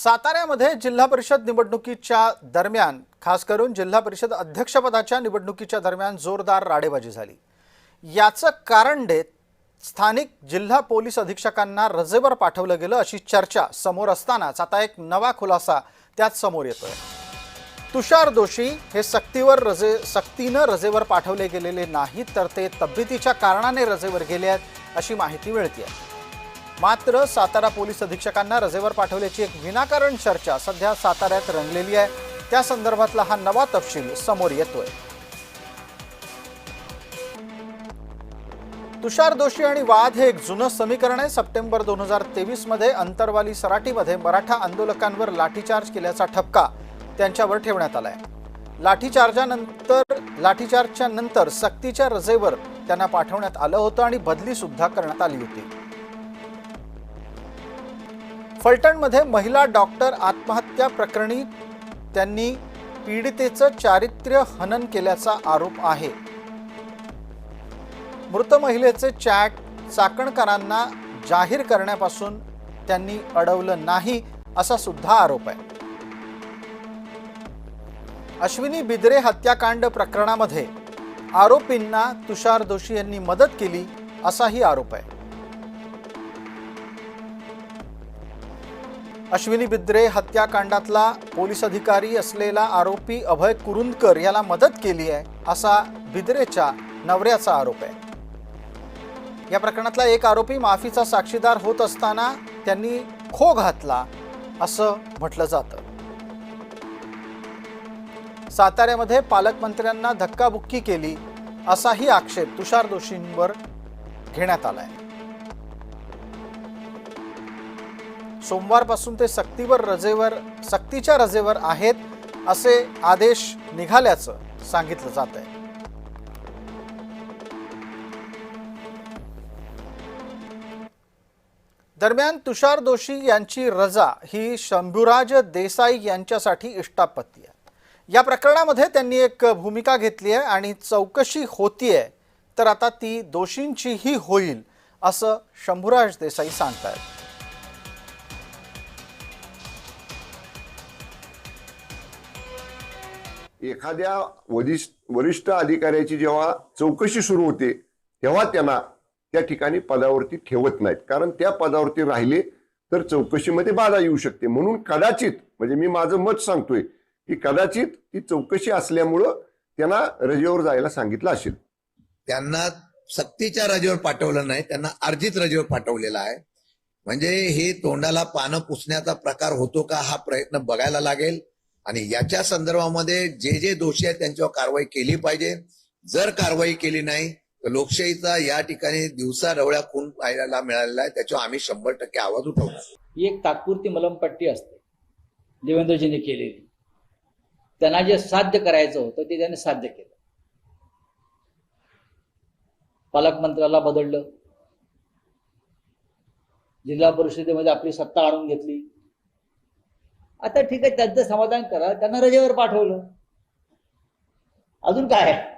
साताऱ्यामध्ये जिल्हा परिषद निवडणुकीच्या दरम्यान खास करून जिल्हा परिषद अध्यक्षपदाच्या निवडणुकीच्या दरम्यान जोरदार राडेबाजी झाली। याचं कारण देत स्थानिक जिल्हा पोलीस अधीक्षकांना रजेवर पाठवलं गेलं अशी चर्चा समोर असतानाच आता एक नवा खुलासा त्यात समोर येतोय। तुषार दोषी हे सक्तीनं रजेवर पाठवले गेलेले नाहीत तर ते तब्येतीच्या कारणाने रजेवर गेले आहेत अशी माहिती मिळते। मात्र सातारा पोलीस अधीक्षकांना रजेवर पाठवल्याची एक विनाकारण चर्चा सध्या साताऱ्यात रंगलेली आहे। त्या संदर्भातला हा नवा तपशील समोर येतोय। तुषार दोषी आणि वाद हे एक जुनं समीकरण आहे। सप्टेंबर 2023 मध्ये अंतरवाली सराटीमध्ये मराठा आंदोलकांवर लाठीचार्ज केल्याचा ठपका त्यांच्यावर ठेवण्यात आलाय। लाठीचार्जच्या नंतर सक्तीच्या रजेवर त्यांना पाठवण्यात आलं होतं आणि बदली सुद्धा करण्यात आली होती। फलटणमध्ये महिला डॉक्टर आत्महत्या प्रकरणी त्यांनी पीडितेचं चारित्र्य हनन केल्याचा आरोप आहे। मृत महिलेचे चॅट चाकणकरांना जाहीर करण्यापासून त्यांनी अडवलं नाही असा सुद्धा आरोप आहे। अश्विनी बिद्रे हत्याकांड प्रकरणामध्ये आरोपींना तुषार दोषी यांनी मदत केली असाही आरोप आहे। अश्विनी बिद्रे हत्याकांडातला पोलीस अधिकारी असलेला आरोपी अभय कुरुंदकर याला मदत केली आहे असा बिद्रेच्या नवऱ्याचा आरोप आहे। या प्रकरणातला एक आरोपी माफीचा साक्षीदार होत असताना त्यांनी खो घातला असं म्हटलं जातं। साताऱ्यामध्ये पालकमंत्र्यांना धक्काबुक्की केली असाही आक्षेप तुषार दोषींवर घेण्यात आलाय। सोमवारपासून ते सक्तीच्या रजेवर आहेत असे आदेश निघाल्याचं सांगितलं जात आहे। दरम्यान तुषार दोषी यांची रजा ही शंभूराज देसाई यांच्यासाठी इष्टापत्ती आहे। या प्रकरणामध्ये त्यांनी एक भूमिका घेतली आहे आणि चौकशी होतीये तर आता ती दोषींचीही होईल असं शंभूराज देसाई सांगतायत। एखाद्या वरिष्ठ अधिकाऱ्याची जेव्हा चौकशी सुरू होते तेव्हा त्यांना त्या ठिकाणी पदावरती ठेवत नाहीत, कारण त्या पदावरती राहिले तर चौकशीमध्ये बाधा येऊ शकते। म्हणून कदाचित म्हणजे मी माझं मत सांगतोय की कदाचित ती चौकशी असल्यामुळं त्यांना रजेवर जायला सांगितलं असेल। त्यांना सक्तीच्या रजेवर पाठवलं नाही, त्यांना अर्जित रजेवर पाठवलेला आहे। म्हणजे हे तोंडाला पानं पुसण्याचा प्रकार होतो का हा प्रयत्न बघायला लागेल आणि याच्या संदर्भामध्ये जे दोषी आहेत त्यांच्यावर कारवाई केली पाहिजे। जर कारवाई केली नाही तर लोकशाहीचा या ठिकाणी दिवसा डवळ्या खून पाहायला मिळालेला आहे, त्याच्यावर आम्ही 100% आवाज उठवणार। ही एक तात्पुरती मलमपट्टी असते देवेंद्रजींनी केलेली। त्यांना जे साध्य करायचं होतं ते त्यांनी साध्य केलं। पालकमंत्र्याला बदललं, जिल्हा परिषदेमध्ये आपली सत्ता आणून घेतली। आता ठीक आहे, त्यांचं समाधान करा, त्यांना रजेवर पाठवलं, अजून काय आहे?